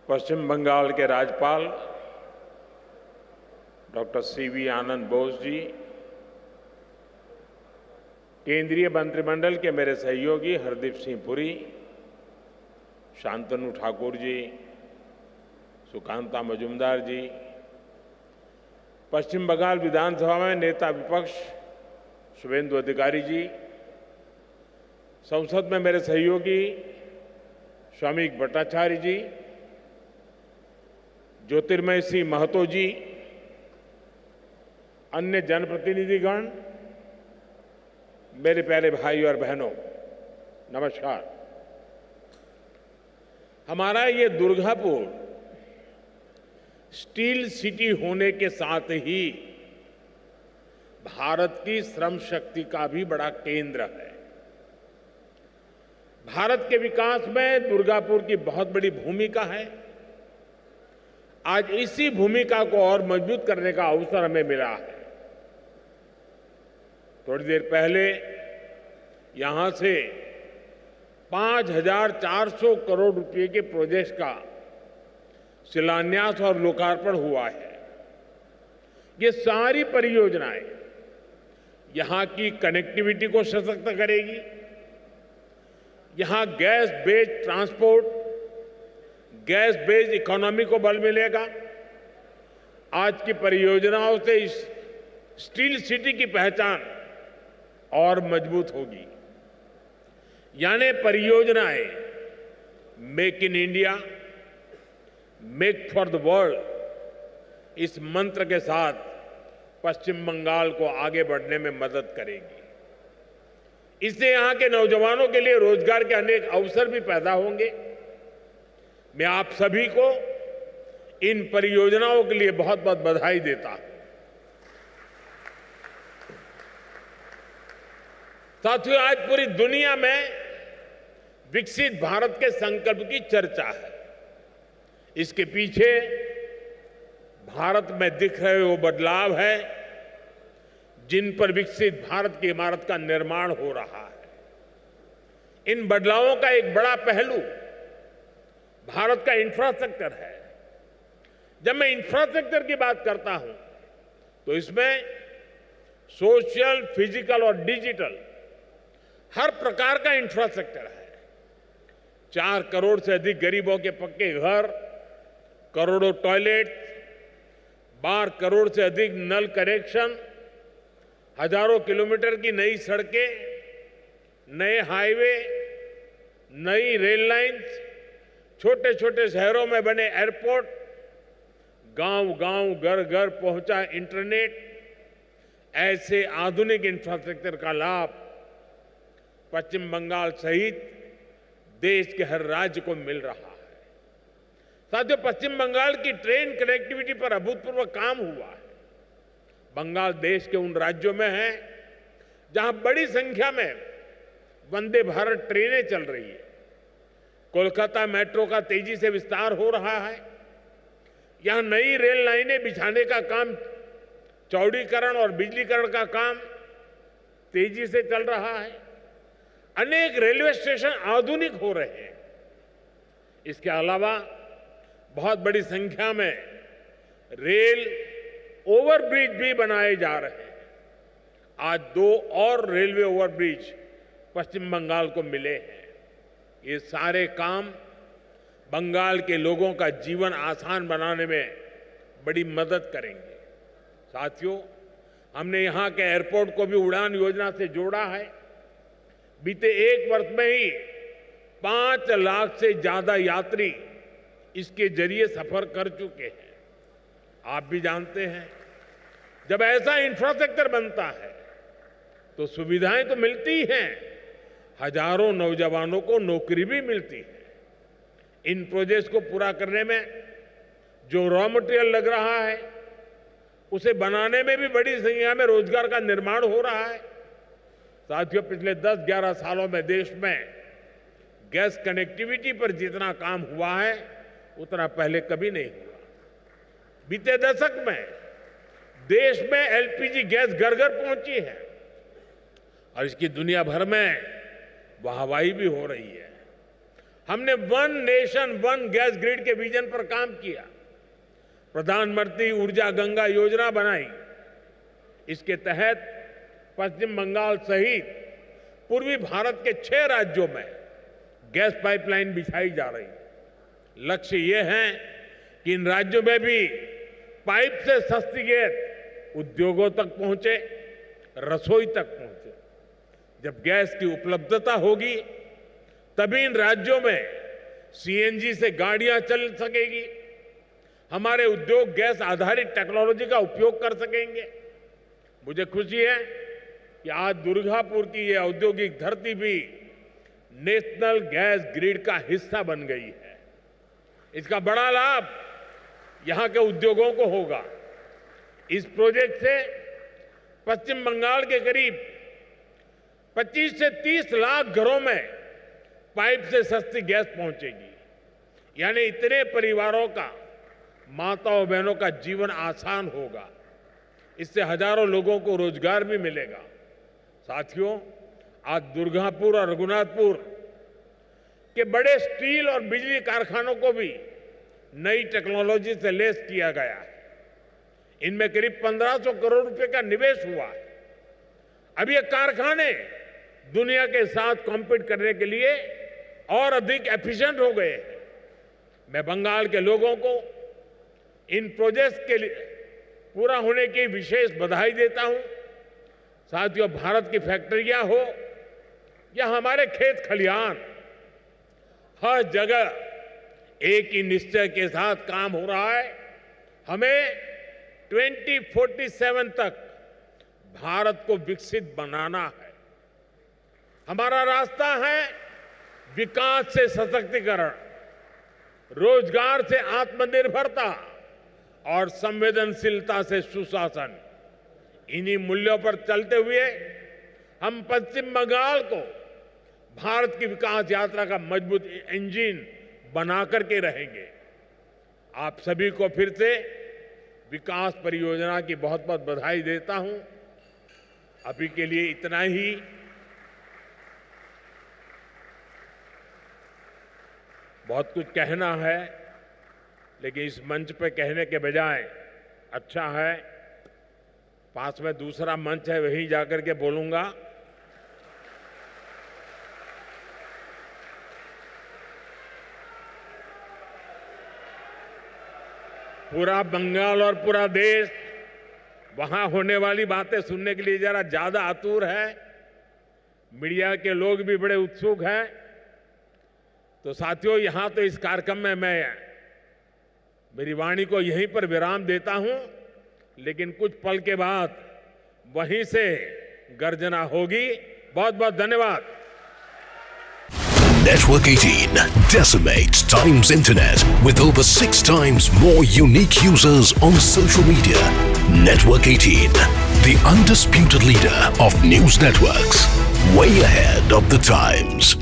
पश्चिम बंगाल के राज्यपाल doctor CV आनंद बोस जी, केंद्रीय मंत्रिमंडल के मेरे सहयोगी हरदीप सिंह पुरी, शांतनु ठाकुर जी, सुकांता मजूमदार जी, पश्चिम बंगाल विधानसभा में नेता विपक्ष शुभेंदु अधिकारी जी, संसद में मेरे सहयोगी स्वामिक भट्टाचार्य जी, ज्योतिर्मय सिंह महतो जी, अन्य जनप्रतिनिधिगण, मेरे प्यारे भाई और बहनों, नमस्कार। हमारा ये दुर्गापुर स्टील सिटी होने के साथ ही भारत की श्रम शक्ति का भी बड़ा केंद्र है। भारत के विकास में दुर्गापुर की बहुत बड़ी भूमिका है। आज इसी भूमिका को और मजबूत करने का अवसर हमें मिला है। थोड़ी देर पहले यहां से 5,400 करोड़ रुपए के प्रोजेक्ट का शिलान्यास और लोकार्पण हुआ है। ये सारी परियोजनाएं यहां की कनेक्टिविटी को सशक्त करेगी, यहां gas based transport, gas based economy को बल मिलेगा। आज की परियोजनाओं से इस स्टील सिटी की पहचान और मजबूत होगी। यानी परियोजनाएं make in India, make for the world, इस मंत्र के साथ पश्चिम बंगाल को आगे बढ़ने में मदद करेगी। इससे यहां के नौजवानों के लिए रोजगार के अनेक अवसर भी पैदा होंगे। मैं आप सभी को इन परियोजनाओं के लिए बहुत बहुत बधाई देता हूं। साथियों, आज पूरी दुनिया में विकसित भारत के संकल्प की चर्चा है। इसके पीछे भारत में दिख रहे वो बदलाव है जिन पर विकसित भारत की इमारत का निर्माण हो रहा है। इन बदलावों का एक बड़ा पहलू भारत का इंफ्रास्ट्रक्चर है। जब मैं इंफ्रास्ट्रक्चर की बात करता हूं तो इसमें सोशल, फिजिकल और डिजिटल हर प्रकार का इंफ्रास्ट्रक्चर है। 4 करोड़ से अधिक गरीबों के पक्के घर, करोड़ों टॉयलेट, 12 करोड़ से अधिक नल कनेक्शन, हजारों किलोमीटर की नई सड़कें, नए हाईवे, नई रेल लाइंस, छोटे छोटे शहरों में बने एयरपोर्ट, गांव-गांव, घर-घर पहुंचा इंटरनेट, ऐसे आधुनिक इंफ्रास्ट्रक्चर का लाभ पश्चिम बंगाल सहित देश के हर राज्य को मिल रहा है। साथियों, पश्चिम बंगाल की ट्रेन कनेक्टिविटी पर अभूतपूर्व काम हुआ है। बंगाल देश के उन राज्यों में है जहां बड़ी संख्या में वंदे भारत ट्रेनें चल रही है। कोलकाता मेट्रो का तेजी से विस्तार हो रहा है। यहां नई रेल लाइनें बिछाने का काम, चौड़ीकरण और बिजलीकरण का काम तेजी से चल रहा है। अनेक रेलवे स्टेशन आधुनिक हो रहे हैं। इसके अलावा बहुत बड़ी संख्या में रेल ओवरब्रिज भी बनाए जा रहे हैं। आज 2 और रेलवे ओवरब्रिज पश्चिम बंगाल को मिले हैं। ये सारे काम बंगाल के लोगों का जीवन आसान बनाने में बड़ी मदद करेंगे। साथियों, हमने यहां के एयरपोर्ट को भी उड़ान योजना से जोड़ा है। बीते 1 वर्ष में ही 5 लाख से ज्यादा यात्री इसके जरिए सफर कर चुके हैं। आप भी जानते हैं, जब ऐसा इंफ्रास्ट्रक्चर बनता है तो सुविधाएं तो मिलती हैं, हजारों नौजवानों को नौकरी भी मिलती है। इन प्रोजेक्ट्स को पूरा करने में जो रॉ मटेरियल लग रहा है, उसे बनाने में भी बड़ी संख्या में रोजगार का निर्माण हो रहा है। साथियों, पिछले 10-11 सालों में देश में गैस कनेक्टिविटी पर जितना काम हुआ है उतना पहले कभी नहीं हुआ। बीते दशक में देश में एलपीजी गैस घर घर पहुंची है और इसकी दुनिया भर में वाहवाही भी हो रही है। हमने one nation one gas grid के विजन पर काम किया, प्रधानमंत्री ऊर्जा गंगा योजना बनाई। इसके तहत पश्चिम बंगाल सहित पूर्वी भारत के 6 राज्यों में गैस पाइपलाइन बिछाई जा रही है। लक्ष्य ये है कि इन राज्यों में भी पाइप से सस्ती गैस उद्योगों तक पहुंचे, रसोई तक पहुंचे। जब गैस की उपलब्धता होगी तभी इन राज्यों में सीएनजी से गाड़ियां चल सकेगी, हमारे उद्योग गैस आधारित टेक्नोलॉजी का उपयोग कर सकेंगे। मुझे खुशी है कि आज दुर्गापुर की ये औद्योगिक धरती भी नेशनल गैस ग्रिड का हिस्सा बन गई है। इसका बड़ा लाभ यहां के उद्योगों को होगा। इस प्रोजेक्ट से पश्चिम बंगाल के करीब 25 से 30 लाख घरों में पाइप से सस्ती गैस पहुंचेगी। यानी इतने परिवारों का, माताओं बहनों का जीवन आसान होगा। इससे हजारों लोगों को रोजगार भी मिलेगा। साथियों, आज दुर्गापुर और रघुनाथपुर के बड़े स्टील और बिजली कारखानों को भी नई टेक्नोलॉजी से लैस किया गया है। इनमें करीब 1500 करोड़ रुपए का निवेश हुआ है। अब ये कारखाने दुनिया के साथ कॉम्पीट करने के लिए और अधिक एफिशिएंट हो गए हैं। मैं बंगाल के लोगों को इन प्रोजेक्ट्स के लिए पूरा होने की विशेष बधाई देता हूं। साथियों, भारत की फैक्ट्रियां हो या हमारे खेत खलिहान, हर जगह एक ही निश्चय के साथ काम हो रहा है। हमें 2047 तक भारत को विकसित बनाना है। हमारा रास्ता है विकास से सशक्तिकरण, रोजगार से आत्मनिर्भरता और संवेदनशीलता से सुशासन। इन्हीं मूल्यों पर चलते हुए हम पश्चिम बंगाल को भारत की विकास यात्रा का मजबूत इंजन बना करके रहेंगे। आप सभी को फिर से विकास परियोजना की बहुत बहुत बधाई देता हूं। अभी के लिए इतना ही। बहुत कुछ कहना है, लेकिन इस मंच पे कहने के बजाय अच्छा है पास में दूसरा मंच है, वहीं जाकर के बोलूंगा। पूरा बंगाल और पूरा देश वहां होने वाली बातें सुनने के लिए जरा ज्यादा आतुर है। मीडिया के लोग भी बड़े उत्सुक हैं। तो साथियों, यहां तो इस कार्यक्रम में मैं मेरी वाणी को यहीं पर विराम देता हूं, लेकिन कुछ पल के बाद वहीं से गर्जना होगी। बहुत बहुत धन्यवाद। Network 18 decimates Times Internet with over 6 times more unique users on social media. Network 18, the undisputed leader of news networks, way ahead of the times.